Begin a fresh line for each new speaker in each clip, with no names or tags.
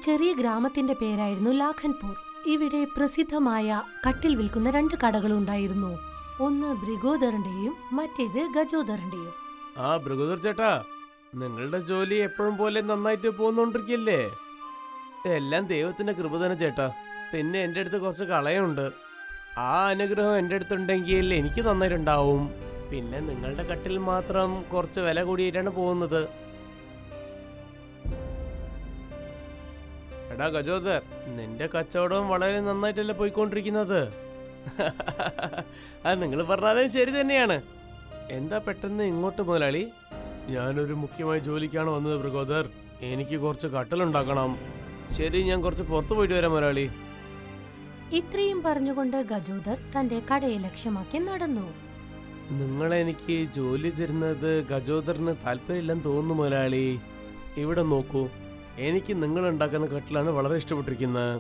ചെറിയ ഗ്രാമത്തിന്റെ പേരായിരുന്നു ലാഖൻപൂർ. ഇവിടെ പ്രസിദ്ധമായ കട്ടിൽ വിൽക്കുന്ന 2 കടകളുണ്ടായിരുന്നു. ഒന്ന് ബ്രിഗോദറിന്റെയും മറ്റേത് ഗജോദറിന്റെയും.
ആ ബ്രിഗോദർ ചേട്ടാ, നിങ്ങളുടെ ജോലി എപ്പോഴും പോലെ നന്നായിട്ട് പോകുന്നോണ്ടിരിക്കല്ലേ? എല്ലാം ദൈവത്തിന്റെ കൃപ തന്നെ ചേട്ടാ. പിന്നെ എൻ്റെ അടുത്ത് കുറച്ച് കളയുണ്ട്. ആ അനുഗ്രഹം എൻ്റെ അടുത്തുണ്ടെങ്കിൽ എനിക്ക് നന്നായിട്ടുണ്ടാവും. പിന്നെ നിങ്ങളുടെ കട്ടിൽ മാത്രം കുറച്ച് വില കൂടിയിട്ടാണ് പോകുന്നത്. എടാ ഗജോദർ, നിന്റെ കച്ചവടം വളരെ നന്നായിട്ടല്ലേ പോയിക്കൊണ്ടിരിക്കുന്നത്. അത് നിങ്ങൾ പറഞ്ഞാലും ശരി തന്നെയാണ്. എന്താ പെട്ടെന്ന് ഇങ്ങോട്ട് മുതലാളി? ഞാനൊരു മുഖ്യമായ ജോലിക്കാണ് വന്നത് ബ്രിഗോദർ. എനിക്ക് കുറച്ച് കട്ടലുണ്ടാക്കണം. ശരി, ഞാൻ കുറച്ച് പുറത്തു പോയിട്ട് വരാം മുതലാളി.
ഇത്രയും പറഞ്ഞുകൊണ്ട് ഗജോദർ തന്റെ കടയെ ലക്ഷ്യമാക്കി നടന്നു.
നിങ്ങളെനിക്ക് ജോലി തരുന്നത് ഗജോദറിന് താല്പര്യമില്ലെന്ന് തോന്നുന്നു മുതലാളി. ഇവിടെ നോക്കൂ, എനിക്ക് നിങ്ങൾ ഉണ്ടാക്കുന്ന കട്ടിലാണ് വളരെ ഇഷ്ടപ്പെട്ടിരിക്കുന്നത്.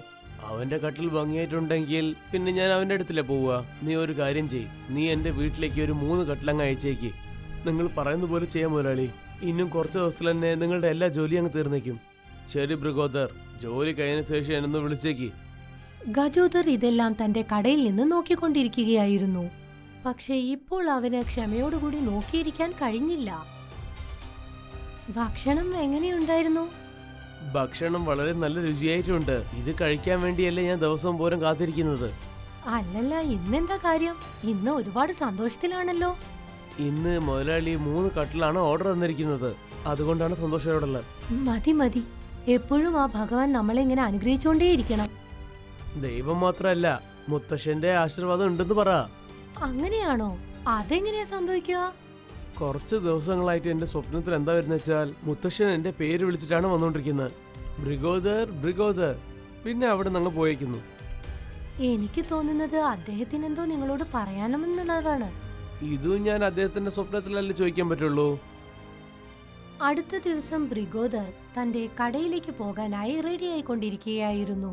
അവന്റെ കട്ടിൽ ഭംഗിയായിട്ടുണ്ടെങ്കിൽ പിന്നെ ഞാൻ അവന്റെ അടുത്തില്ലേ പോവുക. നീ ഒരു കാര്യം ചെയ്, നീ എന്റെ വീട്ടിലേക്ക് ഒരു 3 കട്ടിലങ്ങ് അയച്ചേക്ക്. നിങ്ങൾ പറയുന്ന പോലെ ചെയ്യാം മുതലാളി. ഇന്നും കുറച്ച് ദിവസത്തിൽ തന്നെ നിങ്ങളുടെ എല്ലാ ജോലിയും അങ്ങ് തീർന്നേക്കും. ശരി ബ്രിഗോദർ, ജോലി കഴിഞ്ഞ ശേഷം എന്നൊന്ന് വിളിച്ചേക്ക്.
ഗജോദർ ഇതെല്ലാം തന്റെ കടയിൽ നിന്ന് നോക്കിക്കൊണ്ടിരിക്കുകയായിരുന്നു. പക്ഷെ ഇപ്പോൾ അവന് ക്ഷമയോടുകൂടി നോക്കിയിരിക്കാൻ കഴിഞ്ഞില്ല. ഭക്ഷണം എങ്ങനെയുണ്ടായിരുന്നു?
ഭക്ഷണം വളരെ നല്ല രുചിയായിട്ടുണ്ട്. ഇത് കഴിക്കാൻ വേണ്ടിയല്ലേ ഞാൻ ദിവസം പോലും കാത്തിരിക്കുന്നത്.
അല്ലല്ല, ഇന്നെന്താ കാര്യം? ഇന്ന് ഒരുപാട് സന്തോഷത്തിലാണല്ലോ.
ഇന്ന് മുതലാളി 3 കട്ടിലാണ് ഓർഡർ തന്നിരിക്കുന്നത്. അതുകൊണ്ടാണ് സന്തോഷത്തോടുള്ളത്.
മതി മതി, എപ്പോഴും ആ ഭഗവാൻ നമ്മളെ ഇങ്ങനെ അനുഗ്രഹിച്ചോണ്ടേയിരിക്കണം.
ദൈവം മാത്രല്ല, മുത്തശ്ശന്റെ ആശീർവാദം ഉണ്ടെന്ന് പറ.
അങ്ങനെയാണോ? അതെങ്ങനെയാ സംഭവിക്കുക?
കുറച്ച് ദിവസങ്ങളായിട്ട് എന്റെ സ്വപ്നത്തിൽ എന്താ വരുന്ന വെച്ചാൽ, മുത്തശ്ശൻ എന്റെ പേര് വിളിച്ചിട്ടാണ് വന്നോണ്ടിരിക്കുന്നത്. ബ്രിഗോദർ ബ്രിഗോദർ. പിന്നെ അവിടെ നിന്ന് പോയേക്കുന്നു.
എനിക്ക് തോന്നുന്നത് അദ്ദേഹത്തിന് എന്തോ നിങ്ങളോട് പറയാനുമെന്നുള്ളതാണ്.
ഇതും ഞാൻ അദ്ദേഹത്തിന്റെ സ്വപ്നത്തിലല്ലേ ചോദിക്കാൻ പറ്റുള്ളൂ.
അടുത്ത ദിവസം ബ്രിഗോദർ തന്റെ കടയിലേക്ക് പോകാനായി റെഡിയായിക്കൊണ്ടിരിക്കുകയായിരുന്നു.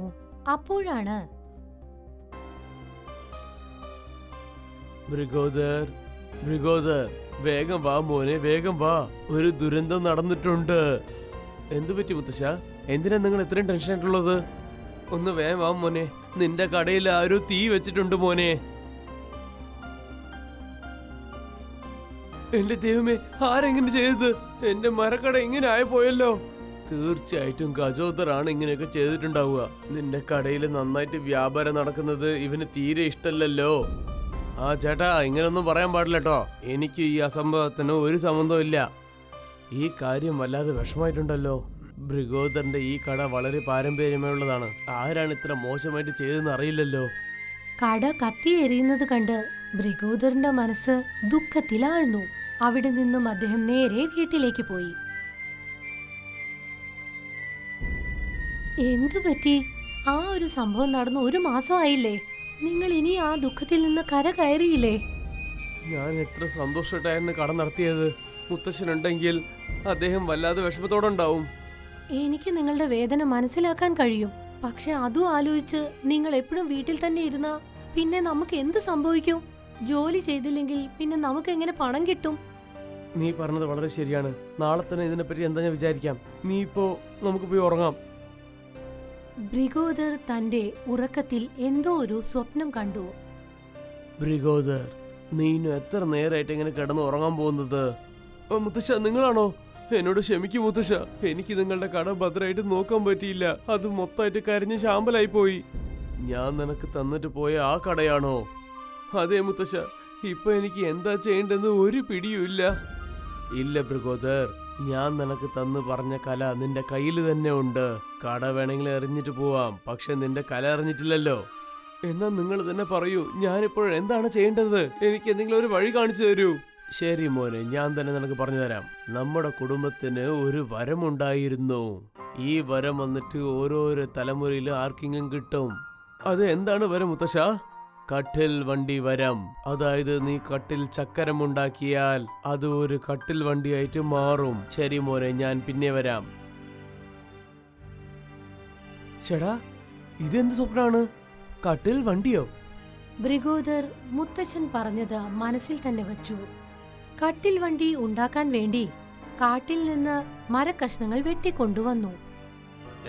അപ്പോഴാണ്
ബ്രിഗോദർ ബ്രിഗോദർ, വേഗം വാ മോനെ, വേഗം വാ. ഒരു ദുരന്തം നടന്നിട്ടുണ്ട്. എന്തു പറ്റി മുത്തശ്ശ? എന്തിനാ നിങ്ങൾ ഇത്രയും ടെൻഷൻ ആയിട്ടുള്ളത്? ഒന്ന് വേഗം വാ മോനെ, നിന്റെ കടയിൽ ആരോ തീ വെച്ചിട്ടുണ്ട് മോനെ. എന്റെ ദൈവമേ, ആരെങ്ങനെ ചെയ്തത്? എന്റെ മരക്കട ഇങ്ങനെ ആയിപ്പോയല്ലോ. തീർച്ചയായിട്ടും ഗജോദറാണ് ഇങ്ങനെയൊക്കെ ചെയ്തിട്ടുണ്ടാവുക. നിന്റെ കടയിൽ നന്നായിട്ട് വ്യാപാരം നടക്കുന്നത് ഇവന് തീരെ ഇഷ്ടമല്ലല്ലോ. ആ ചേട്ടാ, ഇങ്ങനൊന്നും പറയാൻ പാടില്ല കേട്ടോ. എനിക്ക് ഈ അസംഭവത്തിന് ഒരു സംബന്ധവും ഇല്ല. ഈ കാര്യം വല്ലാതെ വിഷമായിട്ടുണ്ടല്ലോ. ബ്രിഗോദറിന്റെ ഈ കട വളരെ പാരമ്പര്യമുള്ളതാണ്. ആരാണ് ഇത്ര മോശമായിട്ട് ചെയ്തതെന്ന് അറിയില്ലല്ലോ.
കട കത്തിയെരിയുന്നത് കണ്ട് ബ്രിഗോദറിന്റെ മനസ്സ് ദുഃഖത്തിലാഴ്ന്നു. അവിടെ നിന്നും അദ്ദേഹം നേരെ വീട്ടിലേക്ക് പോയി. എന്തു പറ്റി? ആ ഒരു സംഭവം നടന്നു 1 മാസമായില്ലേ? നിങ്ങൾ ഇനി ആ ദുഃഖത്തിൽ നിന്ന് കര കയറിയില്ലേ?
ഞാൻ എത്ര സന്തോഷമായിട്ടായിരുന്നു കട നടത്തിയത്. മുത്തശ്ശനുണ്ടെങ്കിൽ അദ്ദേഹം വല്ലാതെ വിഷമത്തോടെ ഉണ്ടാവും.
എനിക്ക് നിങ്ങളുടെ വേദന മനസ്സിലാക്കാൻ കഴിയും. പക്ഷെ അതും ആലോചിച്ച് നിങ്ങൾ എപ്പോഴും വീട്ടിൽ തന്നെ ഇരുന്നാ പിന്നെ നമുക്ക് എന്ത് സംഭവിക്കും? ജോലി ചെയ്തില്ലെങ്കിൽ പിന്നെ നമുക്ക് എങ്ങനെ പണം കിട്ടും?
നീ പറഞ്ഞത് വളരെ ശരിയാണ്. നാളെ തന്നെ ഇതിനെപ്പറ്റി എന്താ ഞാൻ വിചാരിക്കാം. നീ ഇപ്പോ നമുക്ക് പോയി ഉറങ്ങാം.
ബ്രിഗോദർ തന്റെ ഉറക്കത്തിൽ എന്തോ ഒരു സ്വപ്നം കണ്ടു.
ബ്രിഗോദർ, നീ ഇന്നും എത്ര നേരമായിട്ട് ഇങ്ങനെ കിടന്ന് ഉറങ്ങാൻ പോകുന്നത്? മുത്തശ്ശ, നിങ്ങളാണോ? എന്നോട് ക്ഷമിക്കൂ മുത്തശ്ശ. എനിക്ക് നിങ്ങളുടെ കട ഭദ്രമായിട്ട് നോക്കാൻ പറ്റിയില്ല. അത് മൊത്തമായിട്ട് കരിഞ്ഞ് ശാമ്പലായി പോയി. ഞാൻ നിനക്ക് തന്നിട്ട് പോയ ആ കടയാണോ? അതെ മുത്തശ്ശ. ഇപ്പൊ എനിക്ക് എന്താ ചെയ്യേണ്ടെന്ന് ഒരു പിടിയുമില്ല. ഇല്ല ബ്രിഗോദർ, ഞാൻ നിനക്ക് തന്നു പറഞ്ഞ കല നിന്റെ കയ്യിൽ തന്നെ ഉണ്ട്. കട വേണമെങ്കിൽ എറിഞ്ഞിട്ട് പോവാം, പക്ഷെ നിന്റെ കല എറിഞ്ഞിട്ടില്ലല്ലോ. എന്നാ നിങ്ങൾ തന്നെ പറയൂ, ഞാനിപ്പോൾ എന്താണ് ചെയ്യേണ്ടത്? എനിക്ക് എന്തെങ്കിലും ഒരു വഴി കാണിച്ചു തരൂ. ശരി മോനെ, ഞാൻ തന്നെ നിനക്ക് പറഞ്ഞു തരാം. നമ്മുടെ കുടുംബത്തിന് ഒരു വരമുണ്ടായിരുന്നു. ഈ വരം വന്നിട്ട് ഓരോരോ തലമുറയിൽ ആർക്കെങ്കിലും കിട്ടും. അത് എന്താണ് വരം മുത്തശ്ശ? കട്ടിൽ വണ്ടി വരം. അതായത് നീ കട്ടിൽ ചക്കരം ഉണ്ടാക്കിയാൽ അത് ഒരു കട്ടിൽ വണ്ടിയായിട്ട് മാറും. ശരി മോനെ, ഞാൻ പിന്നെ വരാം. ചേടാ, ഇതെന്ത് സ്വപ്നാണ്? കട്ടിൽ വണ്ടിയോ?
ബ്രിഗോദർ മുത്തച്ഛൻ പറഞ്ഞത് മനസ്സിൽ തന്നെ വച്ചു. കട്ടിൽ വണ്ടി ഉണ്ടാക്കാൻ വേണ്ടി കാട്ടിൽ നിന്ന് മരക്കഷ്ണങ്ങൾ വെട്ടിക്കൊണ്ടുവന്നു.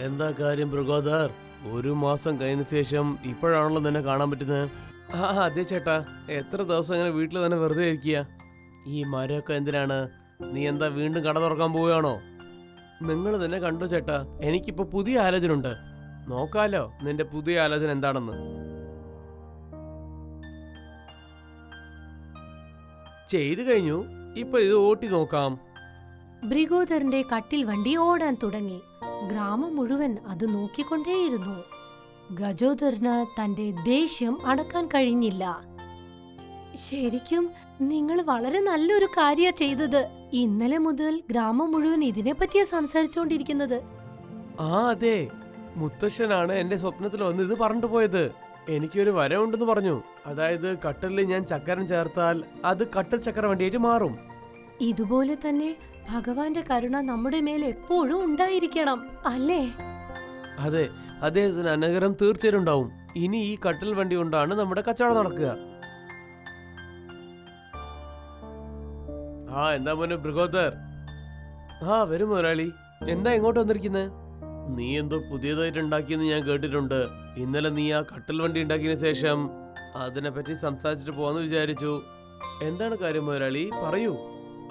എന്താ കാര്യം ബ്രിഗോദർ? ഒരു മാസം കഴിഞ്ഞ ശേഷം ഇപ്പോഴാണല്ലോ നിന്നെ കാണാൻ പറ്റുന്നത്. അതെ ചേട്ടാ, എത്ര ദിവസം അങ്ങനെ വീട്ടിൽ തന്നെ വെറുതെ ഇരിക്കുക. ഈ മരമൊക്കെ എന്തിനാണ്? നീ എന്താ വീണ്ടും കട തുറക്കാൻ പോവുകയാണോ? നിങ്ങൾ തന്നെ കണ്ടു ചേട്ടാ, എനിക്കിപ്പോ പുതിയ ആലോചന ഉണ്ട്. നോക്കാലോ നിന്റെ പുതിയ ആലോചന എന്താണെന്ന്. ചെയ്തു കഴിഞ്ഞു, ഇപ്പൊ ഇത് ഓട്ടി നോക്കാം.
ബ്രിഗോദറിന്റെ കട്ടിൽ വണ്ടി ഓടാൻ തുടങ്ങി. ഗ്രാമം മുഴുവൻ അത് നോക്കിക്കൊണ്ടേയിരുന്നു. ഗജോദറിന് തന്റെ ദേഷ്യം അടക്കാൻ കഴിഞ്ഞില്ല. ശരിക്കും നിങ്ങൾ വളരെ നല്ലൊരു കാര്യ ചെയ്തത്. ഇന്നലെ മുതൽ ഗ്രാമം മുഴുവൻ ഇതിനെ പറ്റിയാ സംസാരിച്ചുകൊണ്ടിരിക്കുന്നത്.
അതെ, മുത്തശ്ശനാണ് എന്റെ സ്വപ്നത്തിൽ വന്ന് ഇത് പറഞ്ഞിട്ട് പോയത്. എനിക്കൊരു വരവുണ്ടെന്ന് പറഞ്ഞു. അതായത് കട്ടലിൽ ഞാൻ ചക്കരം ചേർത്താൽ അത് കട്ടൽ ചക്കര വണ്ടിയായിട്ട് മാറും.
ഇതുപോലെ തന്നെ ഭഗവാന്റെ കരുണ നമ്മുടെ മേൽ എപ്പോഴും ഉണ്ടായിരിക്കണം, അല്ലേ?
അതെ, അദ്ദേഹത്തിന് അനുഗ്രഹം തീർച്ചയായും ഉണ്ടാവും. ഇനി ഈ കട്ടൽ വണ്ടി കൊണ്ടാണ് നമ്മുടെ കച്ചവടം നടക്കുക. എന്താ മോനെ ബ്രിഗോദർ? വരും മുതലാളി. എന്താ ഇങ്ങോട്ട് വന്നിരിക്കുന്നത്? നീ എന്തോ പുതിയതായിട്ട് ഉണ്ടാക്കിയെന്ന് ഞാൻ കേട്ടിട്ടുണ്ട്. ഇന്നലെ നീ ആ കട്ടൽ വണ്ടി ഉണ്ടാക്കിയതിനു ശേഷം അതിനെപ്പറ്റി സംസാരിച്ചിട്ട് പോവാന്ന് വിചാരിച്ചു. എന്താണ് കാര്യം മുതലാളി, പറയൂ.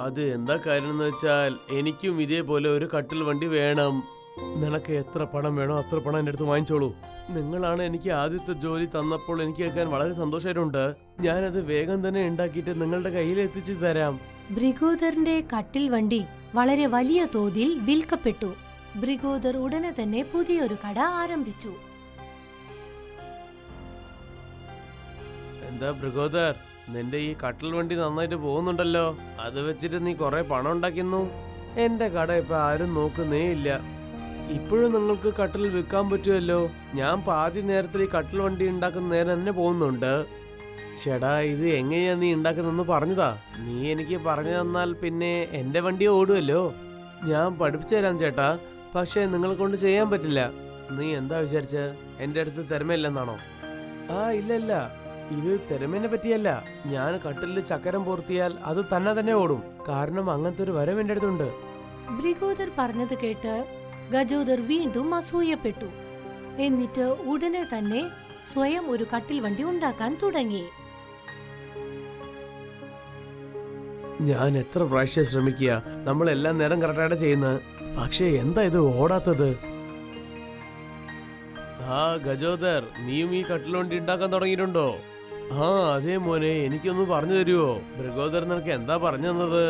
അത് എന്താ കാര്യം എന്ന് വെച്ചാൽ എനിക്കും ഇതേപോലെ ഒരു കട്ടിൽ വണ്ടി വേണം. നിനക്ക് എത്ര പണം വേണോ അത്ര പണം എൻ്റെ അടുത്ത് വാങ്ങിച്ചോളൂ. നിങ്ങളാണ് എനിക്ക് ആദ്യത്തെ ജോലി തന്നപ്പോൾ എനിക്ക് കേൾക്കാൻ വളരെ സന്തോഷമായിട്ടുണ്ട്. ഞാനത് വേഗം തന്നെ ഉണ്ടാക്കിയിട്ട് നിങ്ങളുടെ കയ്യിൽ എത്തിച്ചു തരാം.
ബ്രിഗോദറിന്റെ കട്ടിൽ വണ്ടി വളരെ വലിയ തോതിൽ വിൽക്കപ്പെട്ടു. ബ്രിഗോദർ ഉടനെ തന്നെ പുതിയൊരു കട ആരംഭിച്ചു.
എന്താ ബ്രിഗോദർ, നിന്റെ ഈ കട്ടിൽ വണ്ടി നന്നായിട്ട് പോകുന്നുണ്ടല്ലോ. അത് വെച്ചിട്ട് നീ കുറെ പണം ഉണ്ടാക്കുന്നു. എന്റെ കട ഇപ്പൊ ആരും നോക്കുന്നേ ഇല്ല. ഇപ്പോഴും നിങ്ങൾക്ക് കട്ടിൽ വിൽക്കാൻ പറ്റുമല്ലോ. ഞാൻ പാതി നേരത്തിൽ ഈ കട്ടിൽ വണ്ടി ഉണ്ടാക്കുന്ന നേരം തന്നെ പോകുന്നുണ്ട്. ചേടാ, ഇത് എങ്ങനെയാ നീ ഉണ്ടാക്കുന്നെന്ന് പറഞ്ഞതാ. നീ എനിക്ക് പറഞ്ഞു തന്നാൽ പിന്നെ എന്റെ വണ്ടി ഓടുമല്ലോ. ഞാൻ പഠിപ്പിച്ചു തരാം ചേട്ടാ. പക്ഷെ നിങ്ങളെ കൊണ്ട് ചെയ്യാൻ പറ്റില്ല. നീ എന്താ വിചാരിച്ച എന്റെ അടുത്ത് തിരമയില്ലെന്നാണോ? ഇല്ല, ഇത് തിരമേനെ പറ്റിയല്ല. ഞാൻ കട്ടിലിൽ ചക്കരം പൂർത്തിയാൽ അത് തന്നെ ഓടും. കാരണം അങ്ങനത്തെ ഒരു വരം എന്റെ അടുത്തുണ്ട്.
ബ്രിഗോദർ പറഞ്ഞത് കേട്ട് ഗജോദർ വീണ്ടും അസൂയപ്പെട്ടു. എന്നിട്ട് ഉടനെ തന്നെ സ്വയം ഒരു കട്ടിൽ വണ്ടി ഉണ്ടാക്കാൻ തുടങ്ങി.
ഞാൻ എത്ര പ്രാവശ്യം ശ്രമിക്കുക, നമ്മളെല്ലാം നേരം കറക്റ്റായിട്ട് ചെയ്യുന്നത്. പക്ഷെ എന്താ ഇത് ഓടാത്തത്? ഗജോദർ, നീയും ഈ കട്ടിൽ വണ്ടി ഉണ്ടാക്കാൻ തുടങ്ങിയിട്ടുണ്ടോ? അതേ മോനെ, എനിക്കൊന്ന് പറഞ്ഞു തരുവോ? ബ്രിഗോദർ നിനക്ക് എന്താ പറഞ്ഞു തന്നത്?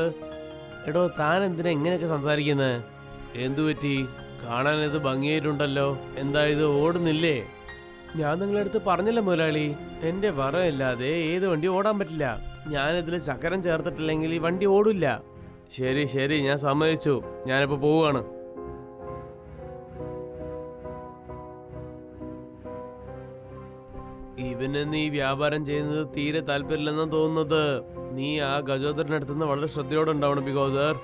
എടോ, താൻ എന്തിനാ ഇങ്ങനെയൊക്കെ സംസാരിക്കുന്നത്? എന്തു പറ്റി? കാണാൻ ഇത് ഭംഗിയായിട്ടുണ്ടല്ലോ. എന്താ ഇത് ഓടുന്നില്ലേ? ഞാൻ നിങ്ങളുടെ അടുത്ത് പറഞ്ഞില്ല മുതലാളി, എന്റെ വറയില്ലാതെ ഏത് വണ്ടി ഓടാൻ പറ്റില്ല. ഞാനിതിൽ ചക്കരം ചേർത്തിട്ടില്ലെങ്കിൽ ഈ വണ്ടി ഓടില്ല. ശരി, ഞാൻ സമ്മതിച്ചു. ഞാനിപ്പോ പോവുകയാണ്. ഇവന് നീ വ്യാപാരം ചെയ്യുന്നത് തീരെ താല്പര്യമില്ലെന്നാണ് തോന്നുന്നത്. നീ ആ ഗജോദറിന്റെ അടുത്തുനിന്ന് വളരെ ശ്രദ്ധയോടെ ഉണ്ടാവണം ബ്രിഗോദർ.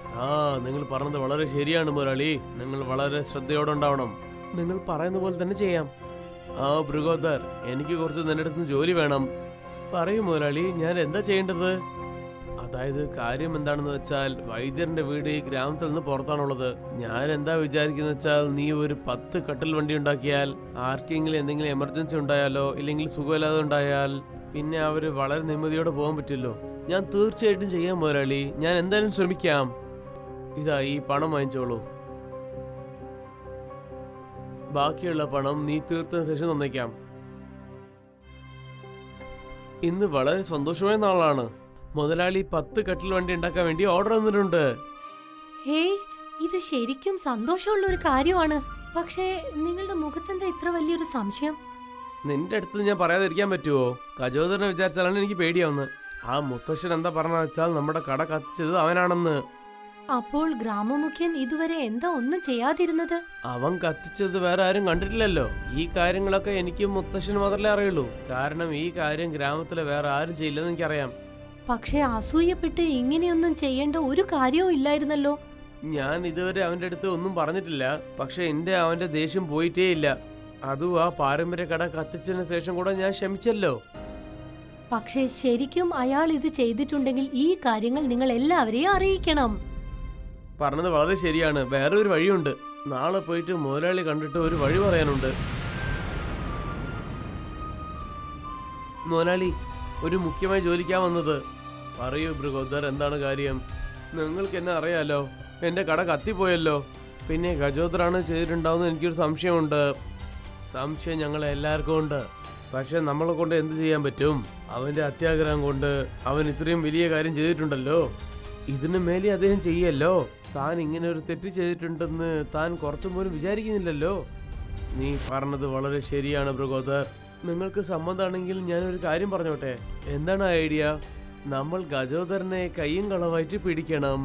നിങ്ങൾ പറഞ്ഞത് വളരെ ശരിയാണ് മുരളി. നിങ്ങൾ വളരെ ശ്രദ്ധയോടെ ഉണ്ടാവണം. നിങ്ങൾ പറയുന്ന പോലെ തന്നെ ചെയ്യാം. ബ്രിഗോദർ, എനിക്ക് കുറച്ച് നിന്റെ അടുത്ത് ജോലി വേണം. പറയൂ മുരളി, ഞാൻ എന്താ ചെയ്യേണ്ടത്? അതായത് കാര്യം എന്താണെന്ന് വെച്ചാൽ വൈദ്യരുടെ വീട് ഈ ഗ്രാമത്തിൽ നിന്ന് പുറത്താണുള്ളത്. ഞാൻ എന്താ വിചാരിക്കുന്ന വെച്ചാൽ നീ ഒരു 10 കട്ടിൽ വണ്ടി ഉണ്ടാക്കിയാൽ ആർക്കെങ്കിലും എന്തെങ്കിലും എമർജൻസി ഉണ്ടായാലോ ഇല്ലെങ്കിൽ സുഖമില്ലാതെ ഉണ്ടായാൽ പിന്നെ അവര് വളരെ നിമ്മതിയോടെ പോകാൻ പറ്റില്ലോ. ഞാൻ തീർച്ചയായിട്ടും ചെയ്യാൻ മുതലാളി. ഞാൻ എന്തായാലും ശ്രമിക്കാം. ഇതാ ഈ പണം വാങ്ങിച്ചോളൂ. ബാക്കിയുള്ള പണം നീ തീർത്തതിന് ശേഷം തന്നേക്കാം. ഇന്ന് വളരെ സന്തോഷമായ നാളാണ്. മുതലാളി 10 കട്ടിൽ വണ്ടി ഉണ്ടാക്കാൻ വേണ്ടി ഓർഡർ തന്നിട്ടുണ്ട്.
ഇത് ശരിക്കും സന്തോഷമുള്ള ഒരു കാര്യമാണ്. പക്ഷേ നിങ്ങളുടെ മുഖത്തെന്താ ഇത്ര വലിയൊരു സംശയം?
നിന്റെ അടുത്ത് ഞാൻ പറയാതിരിക്കാൻ പറ്റുമോ? ഗജോദരനെ വിചാരിച്ചാലാണ് എനിക്ക് പേടിയാവുന്നത്. ആ മുത്തശ്ശൻ എന്താ പറഞ്ഞ വെച്ചാൽ നമ്മുടെ കട കത്തിച്ചത് അവനാണെന്ന്.
അപ്പോൾ ഗ്രാമമുഖ്യൻ ഇതുവരെ എന്താ ഒന്നും ചെയ്യാതിരുന്നത്?
അവൻ കത്തിച്ചത് വേറെ ആരും കണ്ടിട്ടില്ലല്ലോ. ഈ കാര്യങ്ങളൊക്കെ എനിക്കും മുത്തശ്ശന് മാത്രമേ അറിയുള്ളൂ. കാരണം ഈ കാര്യം ഗ്രാമത്തിലെ വേറെ ആരും ചെയ്യില്ലെന്ന് എനിക്കറിയാം.
പക്ഷെ അസൂയപ്പെട്ട് ഇങ്ങനെയൊന്നും ചെയ്യേണ്ട ഒരു കാര്യവും ഇല്ലായിരുന്നല്ലോ.
ഞാൻ ഇതുവരെ അവന്റെ അടുത്ത് ഒന്നും പറഞ്ഞിട്ടില്ല. പക്ഷെ അവന്റെ ദേഷ്യം പോയിട്ടേ ഇല്ല. അതും ആ പാരമ്പര്യ കട കത്തിച്ചതിന് ശേഷം കൂടെ ഞാൻ ക്ഷമിച്ചല്ലോ.
പക്ഷെ ശരിക്കും അയാൾ ഇത് ചെയ്തിട്ടുണ്ടെങ്കിൽ ഈ കാര്യങ്ങൾ നിങ്ങൾ എല്ലാവരെയും അറിയിക്കണം.
പറഞ്ഞത് വളരെ ശരിയാണ്. വേറെ ഒരു വഴിയുണ്ട്. നാളെ പോയിട്ട് മുതലാളി കണ്ടിട്ട് ഒരു വഴി പറയാനുണ്ട്. മുതലാളി, ഒരു മുഖ്യമായ ജോലിക്കാ വന്നത്. പറയൂ ബ്രിഗോദർ, എന്താണ് കാര്യം? നിങ്ങൾക്ക് എന്നെ അറിയാലോ, എൻ്റെ കട കത്തിപ്പോയല്ലോ. പിന്നെ ഗജോദറാണ് ചെയ്തിട്ടുണ്ടാവുന്ന എനിക്കൊരു സംശയമുണ്ട്. സംശയം ഞങ്ങളെ എല്ലാവർക്കും ഉണ്ട്. പക്ഷെ നമ്മളെ കൊണ്ട് എന്ത് ചെയ്യാൻ പറ്റും? അവൻ്റെ അത്യാഗ്രഹം കൊണ്ട് അവൻ ഇത്രയും വലിയ കാര്യം ചെയ്തിട്ടുണ്ടല്ലോ. ഇതിനു മേലെ അദ്ദേഹം ചെയ്യല്ലോ. താൻ ഇങ്ങനെ ഒരു തെറ്റ് ചെയ്തിട്ടുണ്ടെന്ന് താൻ കുറച്ചും പോലും വിചാരിക്കുന്നില്ലല്ലോ. നീ പറഞ്ഞത് വളരെ ശരിയാണ് ബ്രിഗോദർ. നിങ്ങൾക്ക് സമ്മതമാണെങ്കിൽ ഞാനൊരു കാര്യം പറഞ്ഞോട്ടെ. എന്താണ് ഐഡിയ? നമ്മൾ ഗജോദരനെ കയ്യും കളവായിട്ട് പിടിക്കണം.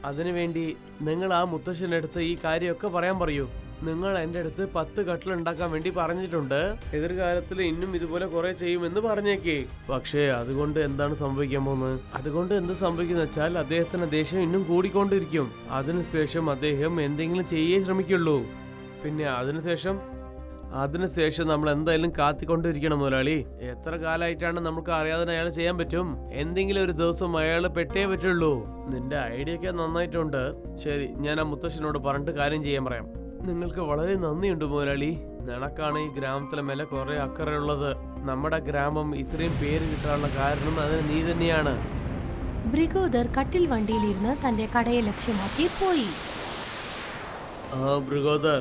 അതിനുവേണ്ടി നിങ്ങൾ ആ മുത്തശ്ശനടുത്ത് ഈ കാര്യമൊക്കെ പറയാൻ പറയൂ. നിങ്ങൾ എൻ്റെ അടുത്ത് 10 കട്ടിൽ ഉണ്ടാക്കാൻ വേണ്ടി പറഞ്ഞിട്ടുണ്ട്. എതിർകാലത്തിൽ ഇന്നും ഇതുപോലെ കുറെ ചെയ്യുമെന്ന് പറഞ്ഞേക്കേ. പക്ഷേ അതുകൊണ്ട് എന്താണ് സംഭവിക്കാൻ പോകുന്നത്? അതുകൊണ്ട് എന്ത് സംഭവിക്കുന്ന വെച്ചാൽ അദ്ദേഹത്തിന്റെ ദേഷ്യം ഇന്നും കൂടിക്കൊണ്ടിരിക്കും. അതിനുശേഷം അദ്ദേഹം എന്തെങ്കിലും ചെയ്യേ ശ്രമിക്കുള്ളൂ. പിന്നെ അതിനുശേഷം നമ്മൾ എന്തായാലും കാത്തിക്കൊണ്ടിരിക്കണം മുതലാളി. എത്ര കാലമായിട്ടാണ് നമുക്ക് അറിയാതെ അയാൾ ചെയ്യാൻ പറ്റും? എന്തെങ്കിലും ഒരു ദിവസം അയാൾ പെട്ടേ പറ്റുള്ളൂ. നിന്റെ ഐഡിയ ഒക്കെ നന്നായിട്ടുണ്ട്. ശരി, ഞാൻ ആ മുത്തശ്ശനോട് പറഞ്ഞിട്ട് കാര്യം ചെയ്യാൻ പറയാം. നിങ്ങൾക്ക് വളരെ നന്ദിയുണ്ട് മുതലാളി. നിനക്കാണ് ഈ ഗ്രാമത്തിലെ മേലെ കുറെ അക്കറയുള്ളത്. നമ്മുടെ ഗ്രാമം ഇത്രയും പേര് കിട്ടാനുള്ള കാരണം അതിന് നീ തന്നെയാണ്.
ബ്രിഗോദർ കട്ടിൽ വണ്ടിയിലിരുന്ന് തന്റെ കടയെ ലക്ഷ്യമാക്കി പോയി.
ബ്രിഗോദർ,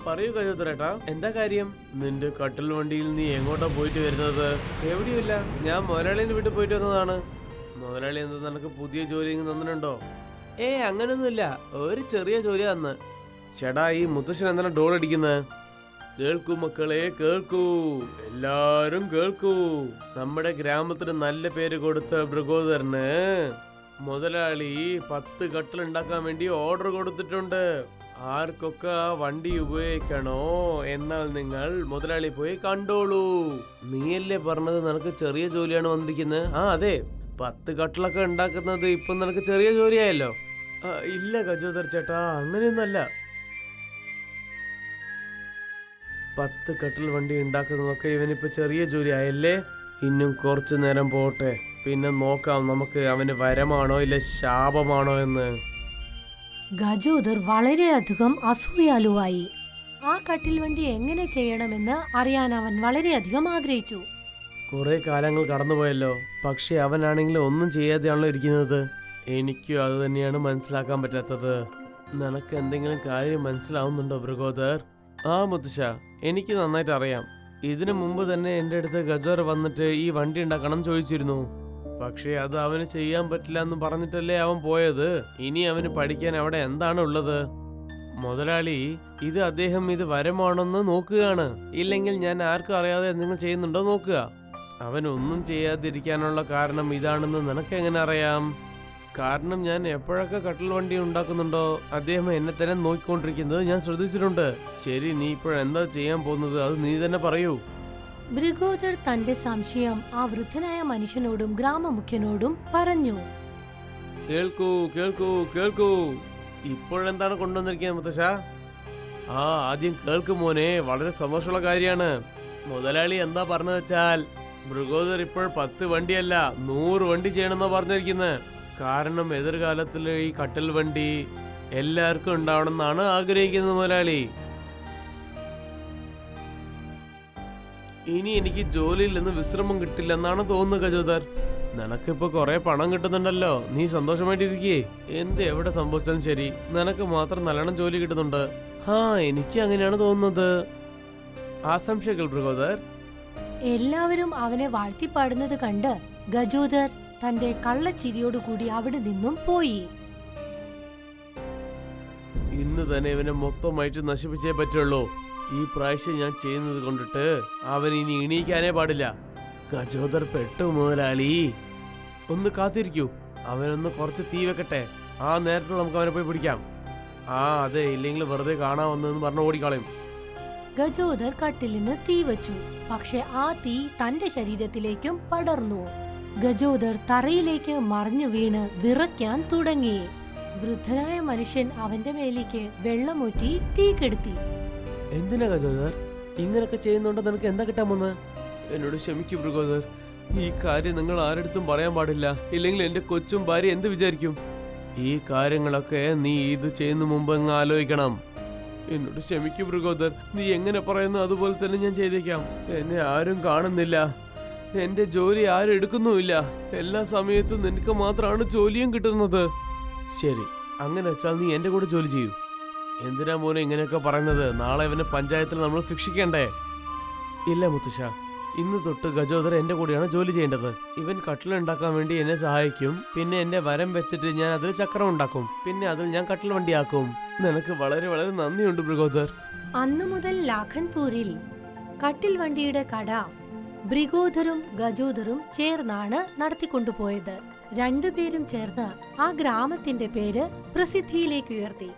പറയൂ ഗജോദരേട്ടാ, എന്താ കാര്യം? നിന്റെ കട്ടിൽ വണ്ടിയിൽ നീ എങ്ങോട്ടാ പോയിട്ട് വരുന്നത്? എവിടെയുമില്ല, ഞാൻ മുതലാളിന്റെ വീട്ടിൽ പോയിട്ട് വന്നതാണ്. മുതലാളി എന്താ നിനക്ക് പുതിയ ജോലി തന്നിട്ടുണ്ടോ? അങ്ങനൊന്നുമില്ല, ഒരു ചെറിയ ജോലി തന്ന്. ചേട്ടാ, ഈ മുത്തശ്ശൻ എന്താണ് ഡോൾ അടിക്കുന്നത്? കേൾക്കൂ മക്കളെ, കേൾക്കൂ, എല്ലാരും കേൾക്കൂ. നമ്മുടെ ഗ്രാമത്തിന് നല്ല പേര് കൊടുത്ത ബ്രിഗോദറിന് മുതലാളി 10 കട്ടിൽ ഉണ്ടാക്കാൻ വേണ്ടി ഓർഡർ കൊടുത്തിട്ടുണ്ട്. ആർക്കൊക്കെ ആ വണ്ടി ഉപയോഗിക്കണോ എന്നാൽ നിങ്ങൾ മുതലാളി പോയി കണ്ടോളൂ. നീയല്ലേ പറഞ്ഞത് നിനക്ക് ചെറിയ ജോലിയാണ് വന്നിരിക്കുന്നത്? അതെ, 10 കട്ടിലൊക്കെ ഉണ്ടാക്കുന്നത് ഇപ്പൊ നിനക്ക് ചെറിയ ജോലിയായല്ലോ. ഇല്ല ഗജോദർ ചേട്ടാ, അങ്ങനെയൊന്നല്ല. 10 കട്ടിൽ വണ്ടി ഉണ്ടാക്കുന്നതൊക്കെ ഇവനിപ്പോ ചെറിയ ജോലി ആയല്ലേ. ഇന്നും കുറച്ചു നേരം പോട്ടെ, പിന്നെ നോക്കാം നമുക്ക് അവന് വരമാണോ ഇല്ല ശാപമാണോ എന്ന്.
ഗജോദർ വളരെയധികം അസൂയാലുവായി. ആ കട്ടിൽ വണ്ടി എങ്ങനെ ചെയ്യണമെന്ന് അറിയാൻ അവൻ വളരെയധികം ആഗ്രഹിച്ചു.
കുറെ കാലങ്ങൾ കടന്നുപോയല്ലോ, പക്ഷെ അവനാണെങ്കിൽ ഒന്നും ചെയ്യാതെയാണല്ലോ ഇരിക്കുന്നത്. എനിക്കും അത് തന്നെയാണ് മനസ്സിലാക്കാൻ പറ്റാത്തത്. നിനക്ക് എന്തെങ്കിലും കാര്യം മനസ്സിലാവുന്നുണ്ടോ ബ്രിഗോദർ? മുത്തശ്ശ, എനിക്ക് നന്നായിട്ട് അറിയാം. ഇതിനു മുമ്പ് തന്നെ എൻ്റെ അടുത്ത് ഗജോദർ വന്നിട്ട് ഈ വണ്ടി ഉണ്ടാക്കണം ചോദിച്ചിരുന്നു. പക്ഷേ അത് അവന് ചെയ്യാൻ പറ്റില്ല എന്ന് പറഞ്ഞിട്ടല്ലേ അവൻ പോയത്. ഇനി അവന് പഠിക്കാൻ അവിടെ എന്താണ് ഉള്ളത്? മുതലാളി, അദ്ദേഹം ഇത് വരമാണെന്ന് നോക്കുകയാണ്. ഇല്ലെങ്കിൽ ഞാൻ ആർക്കും അറിയാതെ എന്തെങ്കിലും ചെയ്യുന്നുണ്ടോ നോക്കുക. അവൻ ഒന്നും ചെയ്യാതിരിക്കാനുള്ള കാരണം ഇതാണെന്ന് നിനക്ക് എങ്ങനെ അറിയാം? കാരണം ഞാൻ എപ്പോഴൊക്കെ കട്ടിൽ വണ്ടി ഉണ്ടാക്കുന്നുണ്ടോ അദ്ദേഹം എന്നെ തന്നെ നോക്കിക്കൊണ്ടിരിക്കുന്നത് ഞാൻ ശ്രദ്ധിച്ചിട്ടുണ്ട്. ശരി, നീ ഇപ്പോഴെന്താ ചെയ്യാൻ പോകുന്നത്? അത് നീ തന്നെ പറയൂ.
ബ്രിഗോദർ തന്റെ സംശയം ആ വൃദ്ധനായ മനുഷ്യനോടും ഗ്രാമമുഖ്യനോടും പറഞ്ഞു.
കേൾക്കൂ കേൾക്കൂ കേൾക്കൂ, ഇപ്പോഴെന്താണ് കൊണ്ടുവന്നിരിക്കുന്നത് മുത്തശ്ശ? ആദ്യം കേൾക്കും മോനെ, വളരെ സന്തോഷമുള്ള കാര്യമാണ്. മുതലാളി എന്താ പറഞ്ഞു വെച്ചാൽ ബ്രിഗോദർ ഇപ്പോൾ 10 വണ്ടിയല്ല 100 വണ്ടി ചെയ്യണമെന്നാ പറഞ്ഞിരിക്കുന്നത്. കാരണം എതിർകാലത്തിൽ ഈ കട്ടിൽ വണ്ടി എല്ലാവർക്കും ഉണ്ടാവണമെന്നാണ് ആഗ്രഹിക്കുന്നത് മുതലാളി. ഇനി എനിക്ക് ജോലിയിൽ നിന്ന് വിശ്രമം കിട്ടില്ലെന്നാണ് തോന്നുന്നത് ഗജോദർ. നിനക്കിപ്പോ കുറെ പണം കിട്ടുന്നുണ്ടല്ലോ, നീ സന്തോഷമായിട്ടിരിക്കേ. എവിടെ സംഭവിച്ചാലും ശരി, നിനക്ക് മാത്രം നല്ലോണം ജോലി കിട്ടുന്നുണ്ട്. എനിക്ക് അങ്ങനെയാണ് തോന്നുന്നത്. ആശംസകൾ ബ്രിഗോദർ.
എല്ലാവരും അവനെ വാഴ്ത്തിപ്പാടുന്നത് കണ്ട് ഗജോദർ തന്റെ കള്ളച്ചിരിയോടുകൂടി അവിടെ നിന്നും പോയി.
ഇന്ന് തന്നെ ഇവനെ മൊത്തമായിട്ട് നശിപ്പിച്ചേ പറ്റുള്ളൂ. ഈ പ്രാവശ്യം ഞാൻ ചെയ്യുന്നത് കൊണ്ടിട്ട് അവൻ ഇനി എണീക്കാനേ പാടില്ല. ഗജോദർ പെട്ടു മുതലാളി. ഒന്ന് കാത്തിരിക്കൂ, അവനൊന്ന് കുറച്ച് തീ വെക്കട്ടെ. നേരത്തെ നമുക്ക് അവനെ പോയി പിടിക്കാം. അതെ, ഇല്ലെങ്കിൽ വെറുതെ കാണാൻ വന്നെന്ന് പറഞ്ഞ് ഓടിക്കളയും.
ഗജോദർ കട്ടിലിന് തീ വെച്ചു. പക്ഷെ ആ തീ തന്റെ ശരീരത്തിലേക്കും പടർന്നു. ഗജോദർ തറയിലേക്ക് മറിഞ്ഞു വീണ് വിറയ്ക്കാൻ തുടങ്ങി. വൃദ്ധനായ മനുഷ്യൻ അവന്റെ മേലേക്ക് വെള്ളമൂറ്റി തീ കെടുത്തി.
എന്തിനാ ഗജോദർ ഇങ്ങനൊക്കെ ചെയ്യുന്നുണ്ടോ? നിനക്ക് എന്താ കിട്ടാൻ പോന്ന്? എന്നോട് ക്ഷമിക്കും ബ്രിഗോദർ, ഈ കാര്യം നിങ്ങൾ ആരടുത്തും പറയാൻ പാടില്ല. ഇല്ലെങ്കിൽ എന്റെ കൊച്ചും ഭാര്യ എന്ത് വിചാരിക്കും? ഈ കാര്യങ്ങളൊക്കെ നീ ഇത് ചെയ്യുന്ന മുമ്പ് അങ്ങ് ആലോചിക്കണം. എന്നോട് ക്ഷമിക്കും ബ്രിഗോദർ. നീ എങ്ങനെ പറയുന്നു അതുപോലെ തന്നെ ഞാൻ ചെയ്തേക്കാം. എന്നെ ആരും കാണുന്നില്ല, എന്റെ ജോലി ആരും എടുക്കുന്നുമില്ല. എല്ലാ സമയത്തും നിനക്ക് മാത്രമാണ് ജോലിയും കിട്ടുന്നത്. ശരി, അങ്ങനെ വെച്ചാൽ നീ എന്റെ കൂടെ ജോലി ചെയ്യൂ. എന്തിനാ മോനെ ഇങ്ങനെയൊക്കെ പറയുന്നത്? നാളെ ഇവനെ പഞ്ചായത്തിൽ നമ്മൾ ശിക്ഷിക്കണ്ടേ? ഇല്ല മുത്തശ്ശ, ഇന്ന് തൊട്ട് ഗജോദർ എന്റെ കൂടെയാണ് ജോലി ചെയ്യേണ്ടത്. ഇവൻ കട്ടിലുണ്ടാക്കാൻ വേണ്ടി എന്നെ സഹായിക്കും. പിന്നെ എന്റെ വരം വെച്ചിട്ട് ഞാൻ അതിൽ ചക്രം ഉണ്ടാക്കും. പിന്നെ അതിൽ ഞാൻ കട്ടിൽ വണ്ടിയാക്കും. നിനക്ക് വളരെ വളരെ നന്ദിയുണ്ട് ബ്രിഗോദർ.
അന്നു മുതൽ ലാഖൻപൂരിൽ കട്ടിൽ വണ്ടിയുടെ കട ബ്രിഗോദറും ഗജോദറും ചേർന്നാണ് നടത്തിക്കൊണ്ടുപോയത്. രണ്ടുപേരും ചേർന്ന് ആ ഗ്രാമത്തിന്റെ പേര് പ്രസിദ്ധിയിലേക്ക് ഉയർത്തി.